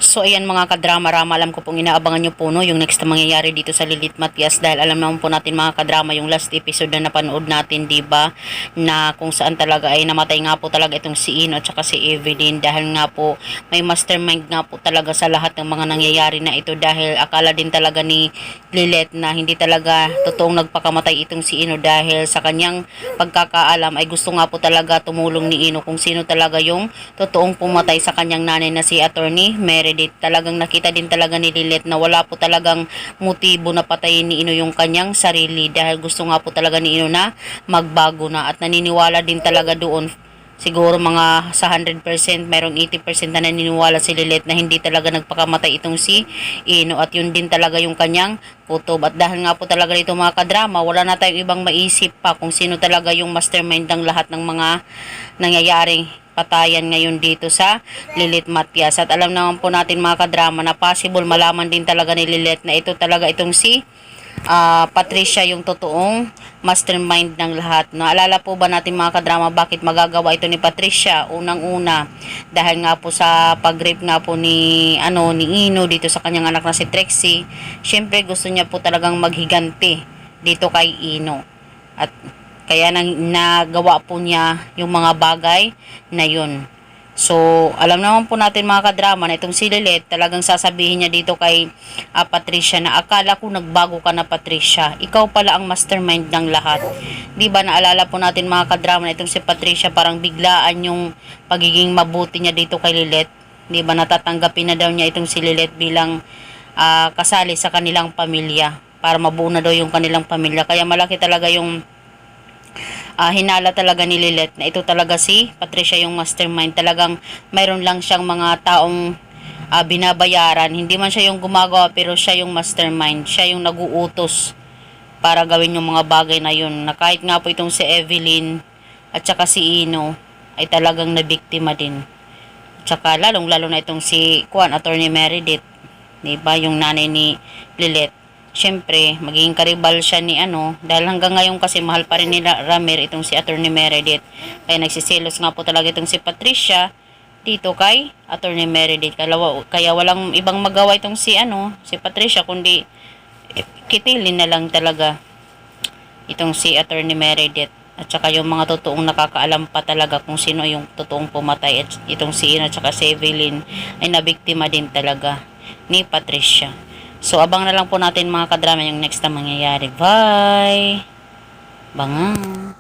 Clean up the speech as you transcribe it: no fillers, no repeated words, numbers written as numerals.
So ayan mga kadrama-rama, alam ko pong inaabangan nyo po no, yung next na mangyayari dito sa Lilith Matias, dahil alam naman po natin mga kadrama yung last episode na napanood natin, diba, na kung saan talaga ay namatay nga po talaga itong si Ino at saka si Evelyn, dahil nga po may mastermind nga po talaga sa lahat ng mga nangyayari na ito, dahil akala din talaga ni Lilith na hindi talaga totoong nagpakamatay itong si Ino, dahil sa kanyang pagkakaalam ay gusto nga po talaga tumulong ni Ino kung sino talaga yung totoong pumatay sa kanyang nanay na si Attorney Meredith. Talagang nakita din talaga ni Lilith na wala po talagang motibo na patayin ni Ino yung kanyang sarili, dahil gusto nga po talaga ni Ino na magbago na, at naniniwala din talaga doon. Siguro mga sa 100%, mayroong 80% na naniniwala si Lilith na hindi talaga nagpakamatay itong si Ino, at yun din talaga yung kanyang kutob. At dahil nga po talaga nito mga kadrama, wala na tayong ibang maisip pa kung sino talaga yung mastermind ng lahat ng mga nangyayaring patayan ngayon dito sa Lilith Matias. At alam naman po natin mga kadrama na possible malaman din talaga ni Lilith na ito talaga itong si Patricia yung totoong mastermind ng lahat. Naalala po ba natin mga kadrama bakit magagawa ito ni Patricia? Unang-una, dahil nga po sa pag-rape nga po ni Ino dito sa kanyang anak na si Trixie. Syempre gusto niya po talagang maghiganti dito kay Ino. At kaya nagawa po niya yung mga bagay na yun. So, alam naman po natin mga kadrama na itong si Lilith, talagang sasabihin niya dito kay Patricia na akala ko nagbago ka na Patricia. Ikaw pala ang mastermind ng lahat. Diba naalala po natin mga kadrama na itong si Patricia parang biglaan yung pagiging mabuti niya dito kay Lilith. Diba natatanggapin na daw niya itong si Lilith bilang kasali sa kanilang pamilya para mabuo na daw yung kanilang pamilya. Kaya malaki talaga yung hinala talaga ni Lilith na ito talaga si Patricia yung mastermind. Talagang mayroon lang siyang mga taong binabayaran. Hindi man siya yung gumagawa, pero siya yung mastermind. Siya yung naguutos para gawin yung mga bagay na yun. Na kahit nga po itong si Evelyn at saka si Ino ay talagang nabiktima din. At saka lalong-lalo na itong si Attorney Meredith, diba, yung nanay ni Lilith. Siyempre, magiging karibal siya ni dahil hanggang ngayon kasi mahal pa rin nila Ramir itong si Attorney Meredith. Kaya nagsisilos nga po talaga itong si Patricia dito kay Attorney Meredith. Kaya walang ibang magawa itong si Patricia kundi kitilin na lang talaga itong si Attorney Meredith. At saka yung mga totoong nakakaalam pa talaga kung sino yung totoong pumatay. At itong si Ina at saka si Evelyn ay nabiktima din talaga ni Patricia. So, abang na lang po natin mga kadrama yung next na mangyayari. Bye! Bangang!